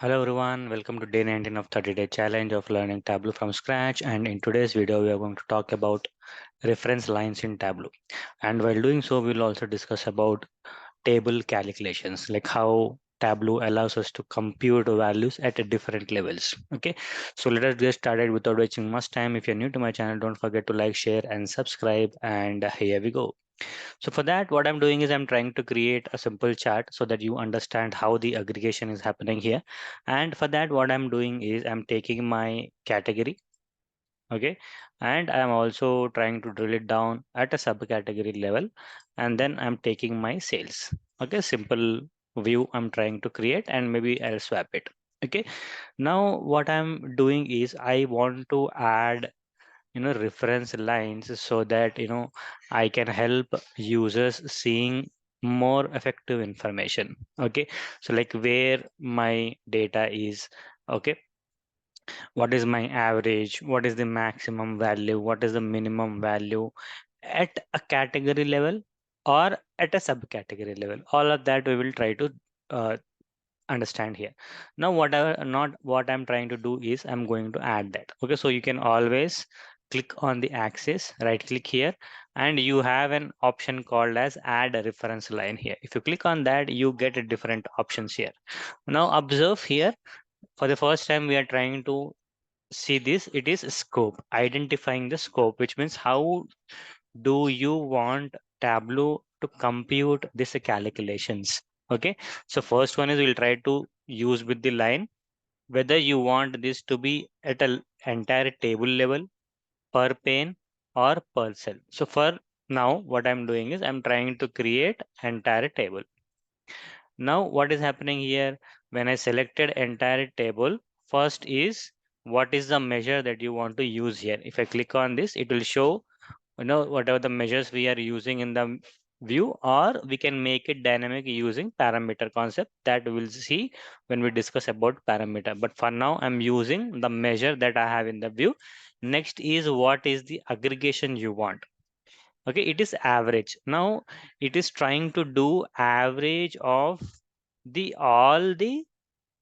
Hello everyone, welcome to day 19 of 30-day challenge of learning Tableau from scratch. And in today's video, we are going to talk about reference lines in Tableau. And while doing so, we'll also discuss about table calculations, like how Tableau allows us to compute values at a different levels. Okay, so let us get started without wasting much time. If you're new to my channel, don't forget to like, share, and subscribe. And here we go. So for that, what I'm doing is I'm trying to create a simple chart so that you understand how the aggregation is happening here. And for that, what I'm doing is I'm taking my category, okay, and I'm also trying to drill it down at a subcategory level, and then I'm taking my sales. Okay, simple view I'm trying to create, and maybe I'll swap it. Okay, now what I'm doing is I want to add reference lines so that I can help users seeing more effective information. Okay, so like where my data is, okay, what is my average, what is the maximum value, what is the minimum value at a category level or at a subcategory level. All of that we will try to uh, understand here. Now what I'm trying to do is I'm going to add that. Okay, so you can always click on the axis, right click here, and you have an option called as add a reference line here. If you click on that, you get different options here. Now observe here, for the first time we are trying to see this. It is scope, identifying the scope, which means how do you want Tableau to compute these calculations. Okay, so first one is we'll try to use with the line whether you want this to be at an entire table level, per pane, or per cell. So for now, what I'm doing is I'm trying to create entire table. Now what is happening here, when I selected entire table, first is what is the measure that you want to use here. If I click on this, it will show whatever the measures we are using in the view, or we can make it dynamic using parameter concept that we'll see when we discuss about parameter. But for now I'm using the measure that I have in the view. Next is what is the aggregation you want. Okay, it is average. Now it is trying to do average of the all the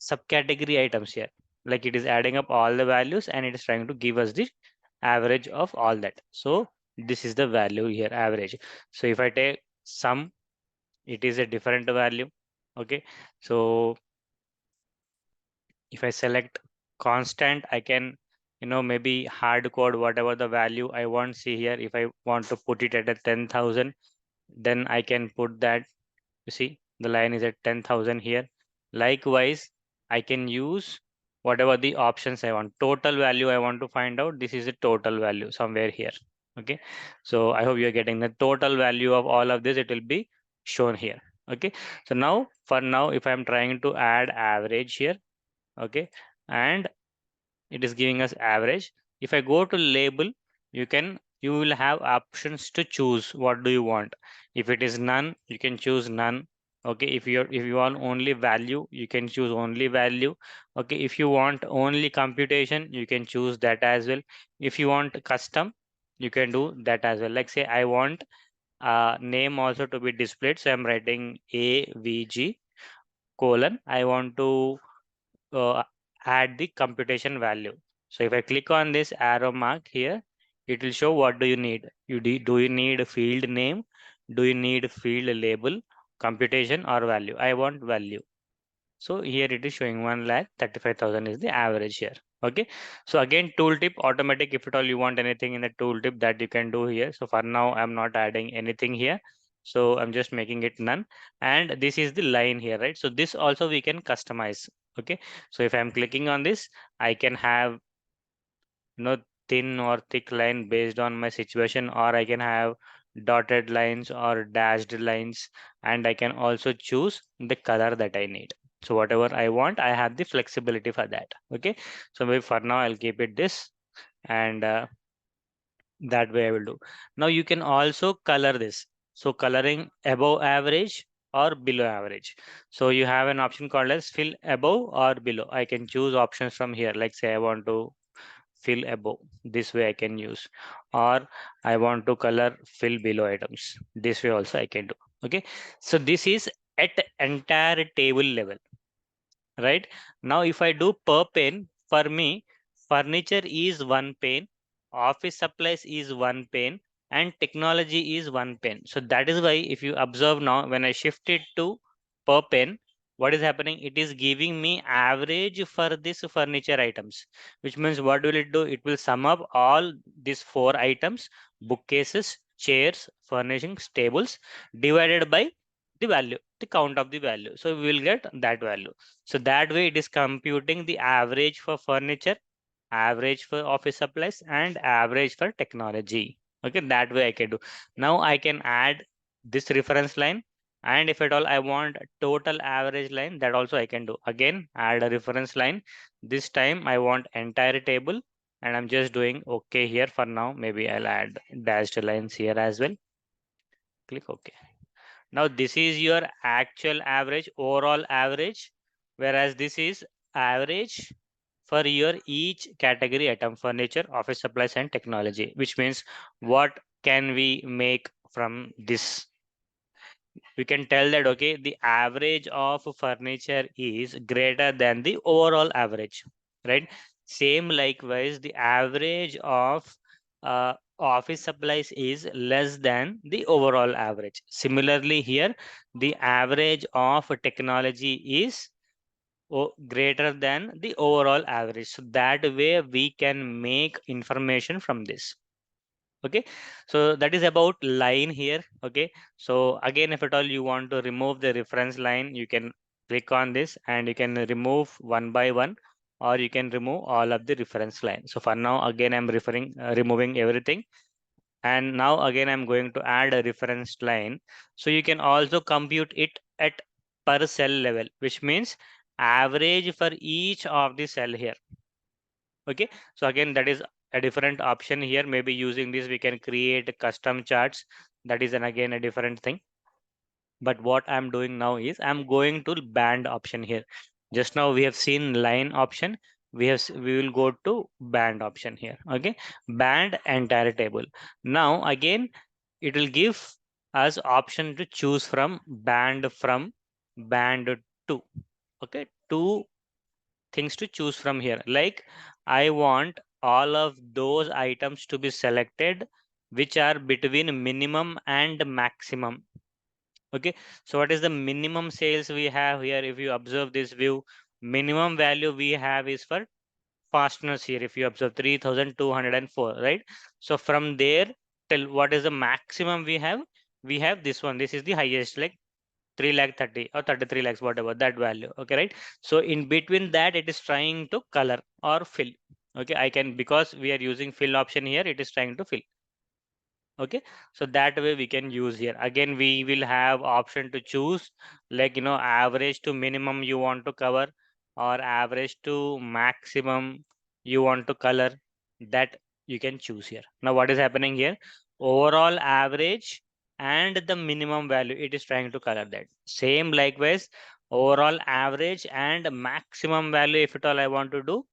subcategory items here, like it is adding up all the values and it is trying to give us the average of all that. So this is the value here, average. So if I take sum, it is a different value. Okay, so if I select constant, I can maybe hard code whatever the value I want. See here, if I want to put it at a 10,000, then I can put that. You see the line is at 10,000 here. Likewise, I can use whatever the options I want. Total value I want to find out, this is the total value somewhere here. Okay, so I hope you're getting the total value of all of this. It will be shown here. Okay, so now for now, if I'm trying to add average here, okay, and it is giving us average. If I go to label, you will have options to choose what do you want. If it is none, you can choose none. Okay, if you want only value, you can choose only value. Okay, if you want only computation, you can choose that as well. If you want custom, you can do that as well. Like say I want name also to be displayed, so I'm writing AVG colon. I want to uh, add the computation value. So if I click on this arrow mark here, it will show what do you need. Do you need a field name? Do you need field label, computation, or value? I want value. So here it is showing 1,35,000 is the average here. Okay. So again, tooltip automatic. If at all you want anything in the tooltip, that you can do here. So for now, I'm not adding anything here. So I'm just making it none. And this is the line here, right? So this also we can customize. Okay. So if I'm clicking on this, I can have thin or thick line based on my situation, or I can have dotted lines or dashed lines, and I can also choose the color that I need. So whatever I want, I have the flexibility for that. Okay, so maybe for now I'll keep it this, and that way I will do. Now you can also color this. So coloring above average or below average. So you have an option called as fill above or below. I can choose options from here. Like say I want to fill above, this way I can use, or I want to color fill below items, this way also I can do. Okay, so this is at entire table level. right? Now if I do per pane, for me furniture is one pane, office supplies is one pane, and technology is one pane. So that is why if you observe now, when I shift it to per pane, what is happening, it is giving me average for this furniture items, which means what will it do, it will sum up all these four items: bookcases, chairs, furnishings, tables, divided by the value, the count of the value. So we will get that value. So that way it is computing the average for furniture, average for office supplies, and average for technology. Okay, that way I can do. Now I can add this reference line, and if at all I want total average line, that also I can do. Again, add a reference line. This time I want entire table, and I'm just doing okay here for now. Maybe I'll add dashed lines here as well. Click OK. Now this is your actual average, overall average, whereas this is average for your each category item: furniture, office supplies, and technology, which means what can we make from this? We can tell that, okay, the average of furniture is greater than the overall average, right? Same likewise, the average of office supplies is less than the overall average. Similarly here, the average of technology is greater than the overall average. So that way we can make information from this. Okay, so that is about line here. Okay, so again, if at all you want to remove the reference line, you can click on this and you can remove one by one, or you can remove all of the reference line. So for now, again, I'm removing everything, and now again I'm going to add a reference line. So you can also compute it at per cell level, which means average for each of the cell here. Okay, so again, that is a different option here. Maybe using this we can create custom charts. That is again a different thing. But what I'm doing now is I'm going to band option here. Just now we have seen line option. We will go to band option here. Okay, band entire table. Now again, it will give us option to choose from band 2. Okay, two things to choose from here. Like, I want all of those items to be selected which are between minimum and maximum. Okay, so what is the minimum sales we have here? If you observe this view, minimum value we have is for fasteners here. If you observe 3204, right? So from there till what is the maximum we have? We have this one. This is the highest, like 3 lakh 30 or 33 lakhs, whatever that value. Okay, right? So in between that, it is trying to color or fill. Okay, I can, because we are using fill option here, it is trying to fill. Okay, so that way we can use here. Again, we will have option to choose, like, average to minimum you want to cover, or average to maximum you want to color. That you can choose here. Now what is happening here? Overall average and the minimum value, it is trying to color that. Same likewise, overall average and maximum value, if at all I want to do,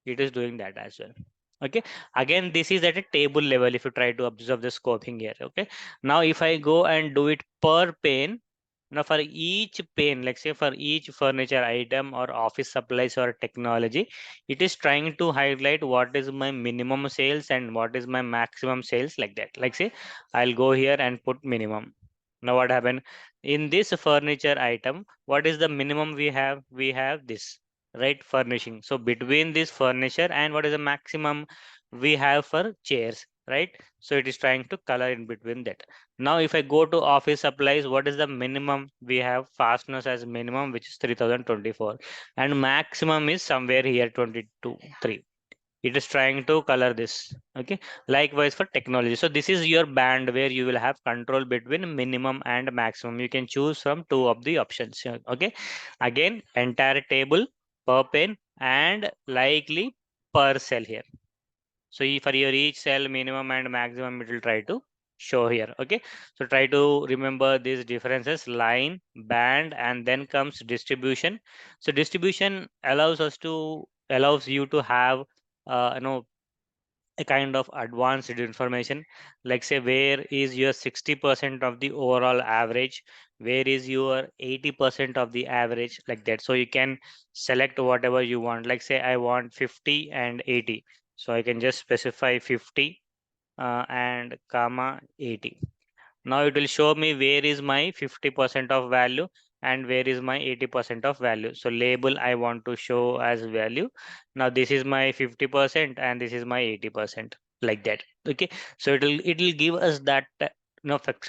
it is doing that as well. Okay, again, this is at a table level. If you try to observe the scoping here. Okay, now if I go and do it per pane, now for each pane, like say for each furniture item or office supplies or technology, it is trying to highlight what is my minimum sales and what is my maximum sales, like that. Like say I'll go here and put minimum. Now what happened in this furniture item? What is the minimum we have? We have this, right? Furnishing. So between this furniture and what is the maximum we have for chairs, right? So it is trying to color in between that. Now if I go to office supplies, what is the minimum? We have fasteners as minimum, which is 3024, and maximum is somewhere here 22 3. It is trying to color this. Okay, likewise for technology. So this is your band where you will have control between minimum and maximum. You can choose from two of the options. Okay, again, entire table, per pane, and likely per cell here. So for your each cell, minimum and maximum, it will try to show here. Okay, so try to remember these differences: line, band, and then comes distribution. So distribution allows you to have a kind of advanced information, like say where is your 60% of the overall average, where is your 80% of the average, like that. So you can select whatever you want, like say I want 50 and 80, so I can just specify 50 and comma 80. Now it will show me where is my 50% of value and where is my 80% of value. So label I want to show as value. Now this is my 50% and this is my 80%, like that. Okay. So it will give us that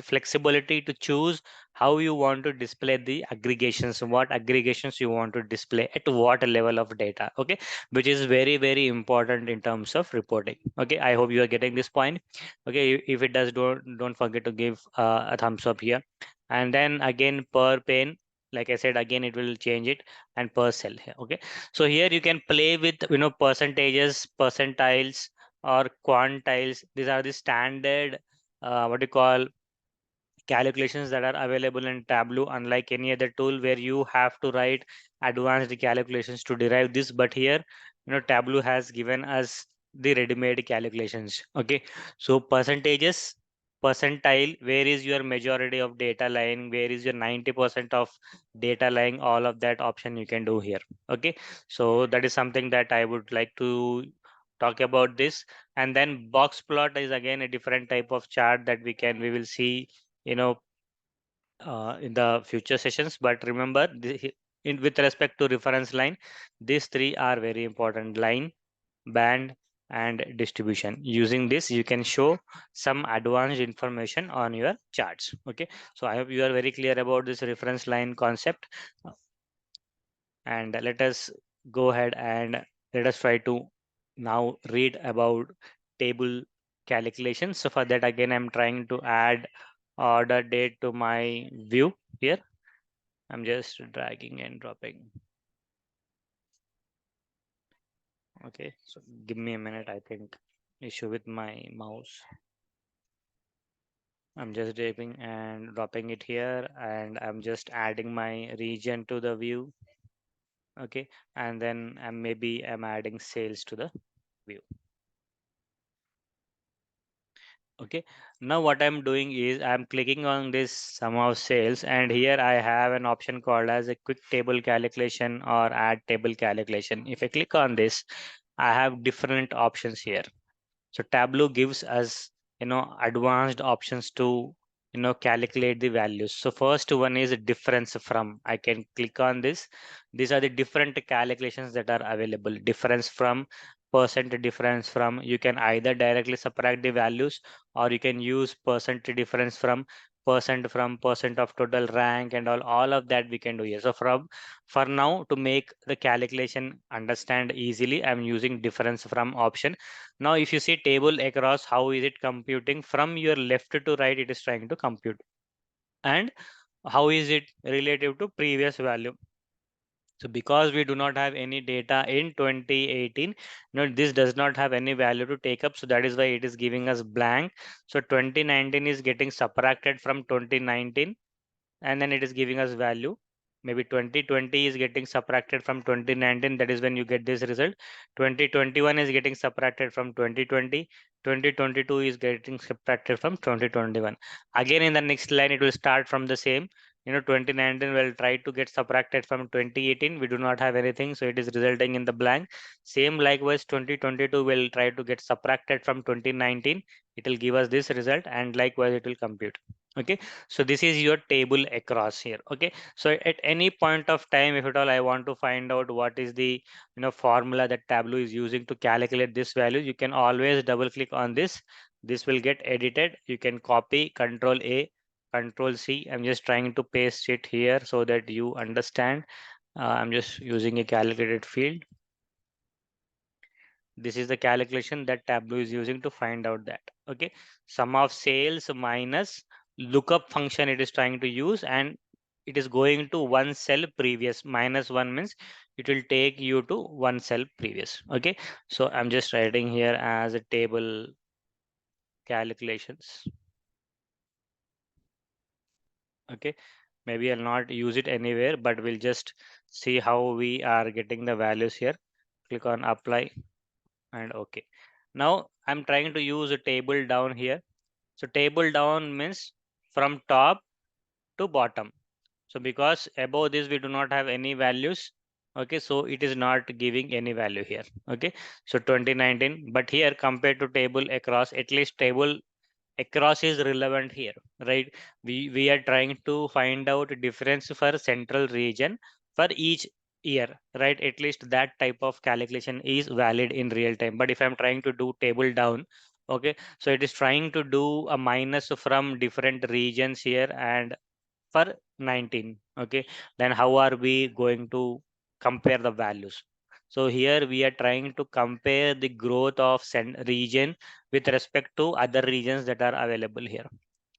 flexibility to choose how you want to display the aggregations, what aggregations you want to display at what level of data. Okay. Which is very, very important in terms of reporting. Okay. I hope you are getting this point. Okay, if it does, don't forget to give a thumbs up here. And then again per pane, like I said, again it will change it, and per cell here. Okay, so here you can play with percentages, percentiles, or quantiles. These are the standard what do you call calculations that are available in Tableau, unlike any other tool where you have to write advanced calculations to derive this. But here, Tableau has given us the ready-made calculations. Okay, so percentages, percentile, where is your majority of data lying, where is your 90% of data lying, all of that option you can do here. Okay, so that is something that I would like to talk about this. And then box plot is again a different type of chart that we will see you know in the future sessions. But remember with respect to reference line, these three are very important: line, band, and distribution. Using this you can show some advanced information on your charts. Okay, so I hope you are very clear about this reference line concept. And let us go ahead and let us try to now read about table calculations. So for that, again, I'm trying to add order date to my view here. I'm just dragging and dropping. Okay, so give me a minute. I think issue with my mouse. I'm just dragging and dropping it here, and I'm just adding my region to the view. Okay, and then maybe I'm adding sales to the view. Okay, now what I'm doing is I'm clicking on this sum of sales, and here I have an option called as a quick table calculation or add table calculation. If I click on this, I have different options here. So Tableau gives us advanced options to calculate the values. So first one is difference from. I can click on this. These are the different calculations that are available. Difference from, percent difference from. You can either directly subtract the values, or you can use percent difference from, percent of total rank, and all of that we can do here. So for now, to make the calculation understand easily, I'm using difference from option. Now, if you see table across, how is it computing from your left to right? It is trying to compute. And how is it relative to previous value? So because we do not have any data in 2018, this does not have any value to take up. So that is why it is giving us blank. So 2019 is getting subtracted from 2019, and then it is giving us value. Maybe 2020 is getting subtracted from 2019, that is when you get this result. 2021 is getting subtracted from 2020. 2022 is getting subtracted from 2021. Again, in the next line it will start from the same. 2019 will try to get subtracted from 2018. We do not have anything, so it is resulting in the blank. Same likewise, 2022 will try to get subtracted from 2019. It will give us this result, and likewise it will compute. Okay, so this is your table across here. Okay, so at any point of time, if at all I want to find out what is the formula that Tableau is using to calculate this value, you can always double click on this. This will get edited. You can copy, Control A, Control C. I'm just trying to paste it here so that you understand. I'm just using a calculated field. This is the calculation that Tableau is using to find out that. Okay, sum of sales minus lookup function it is trying to use, and it is going to one cell previous. Minus one means it will take you to one cell previous. Okay, so I'm just writing here as a table calculations. Okay, maybe I'll not use it anywhere, but we'll just see how we are getting the values here. Click on apply and okay. Now I'm trying to use a table down here. So table down means from top to bottom. So because above this we do not have any values. Okay, so it is not giving any value here. Okay, so 2019, but here compared to table across, at least table across is relevant here, right? We are trying to find out difference for central region for each year, right? At least that type of calculation is valid in real time. But if I'm trying to do table down, okay, so it is trying to do a minus from different regions here and for 19. Okay, then how are we going to compare the values? So here we are trying to compare the growth of region with respect to other regions that are available here.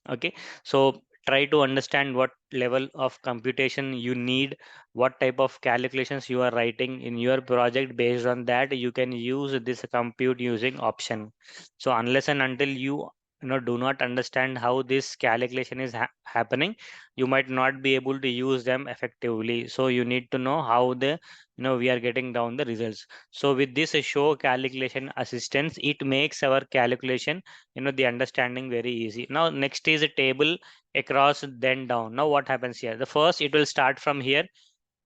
Okay, so try to understand what level of computation you need, what type of calculations you are writing in your project. Based on that you can use this compute using option. So unless and until you do not understand how this calculation is happening, you might not be able to use them effectively. So you need to know how we are getting down the results. So with this show calculation assistance, it makes our calculation, the understanding very easy. Now next is a table across then down. Now what happens here? The first it will start from here.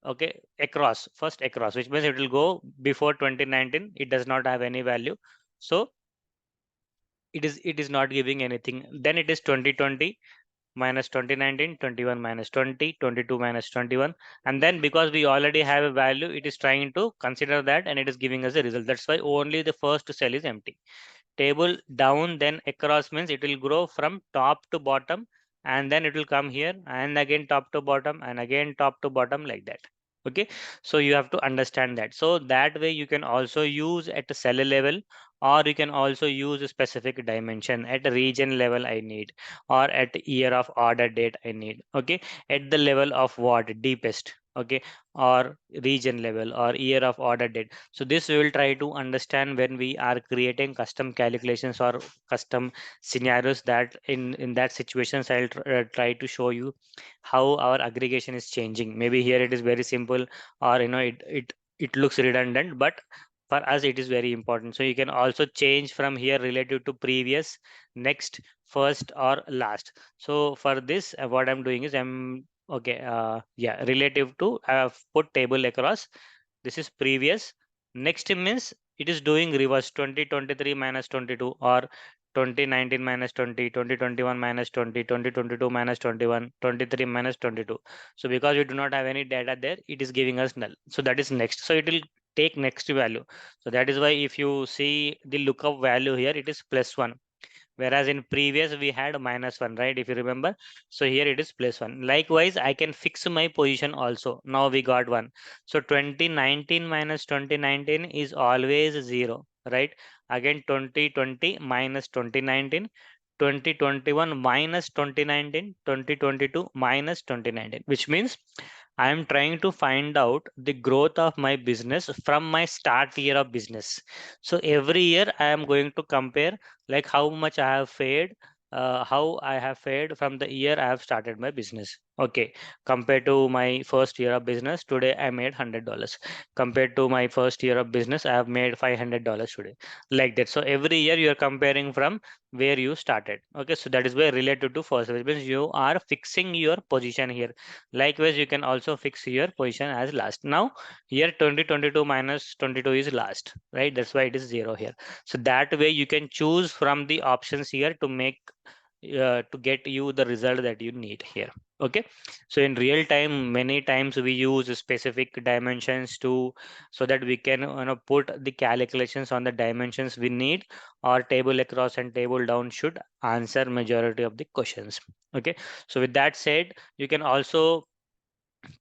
Okay, across, first across, which means it will go before 2019. It does not have any value, so it is not giving anything. Then it is 2020 minus 2019, 21 minus 20, 22 minus 21. And then because we already have a value, it is trying to consider that and it is giving us a result. That's why only the first cell is empty. Table down then across means it will grow from top to bottom, and then it will come here and again top to bottom and again top to bottom, like that. Okay, so you have to understand that. So that way you can also use at a cell level, or you can also use a specific dimension at a region level I need, or at year of order date I need. Okay, at the level of what deepest. Okay, or region level or year of order date. So this we will try to understand when we are creating custom calculations or custom scenarios. That in that situations I'll try to show you how our aggregation is changing. Maybe here it is very simple, or it looks redundant, but for us it is very important. So you can also change from here relative to previous, next, first or last. So for this what I'm doing is I'm okay, yeah, relative to I have put table across. This is previous. Next means it is doing reverse, 2023 minus 22, or 2019 minus 20, 2021 minus 20, 2022 minus 21, 23 minus 22. So because we do not have any data there, it is giving us null. So that is next. So it will take next value. So that is why if you see the lookup value here, it is +1, whereas in previous we had -1, right? If you remember. So here it is +1. Likewise I can fix my position also. Now we got one. So 2019 minus 2019 is always 0, right? Again 2020 minus 2019, 2021 minus 2019, 2022 minus 2019, which means I am trying to find out the growth of my business from my start year of business. So every year I am going to compare, like how much I have paid, how I have fared from the year I have started my business. Okay, compared to my first year of business, today I made $100. Compared to my first year of business, I have made $500 today, like that. So every year you are comparing from where you started. Okay, so that is where related to first, which means you are fixing your position here. Likewise, you can also fix your position as last. Now here 2022 minus 22 is last, right? That's why it is 0 here. So that way you can choose from the options here to make to get you the result that you need here. Okay, so in real time many times we use specific dimensions to, so that we can put the calculations on the dimensions we need, or table across and table down should answer majority of the questions. Okay, so with that said, you can also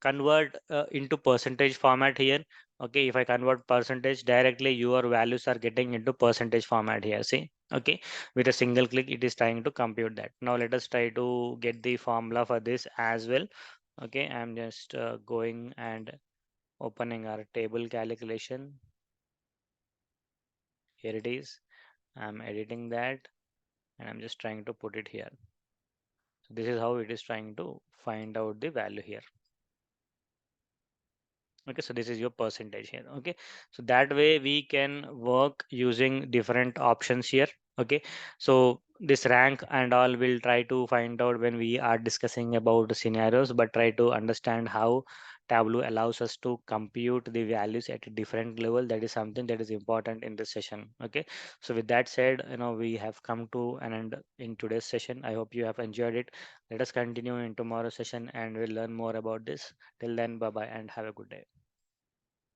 convert into percentage format here. Okay, if I convert percentage directly, your values are getting into percentage format here, see. Okay, with a single click it is trying to compute that. Now let us try to get the formula for this as well. Okay, I'm just going and opening our table calculation. Here it is. I'm editing that and I'm just trying to put it here. So this is how it is trying to find out the value here. Okay, so this is your percentage here. Okay, so that way we can work using different options here. Okay, so this rank and all we'll try to find out when we are discussing about the scenarios, but try to understand how Tableau allows us to compute the values at a different level. That is something that is important in this session. Okay, so with that said, we have come to an end in today's session. I hope you have enjoyed it. Let us continue in tomorrow's session and we'll learn more about this. Till then, bye bye and have a good day.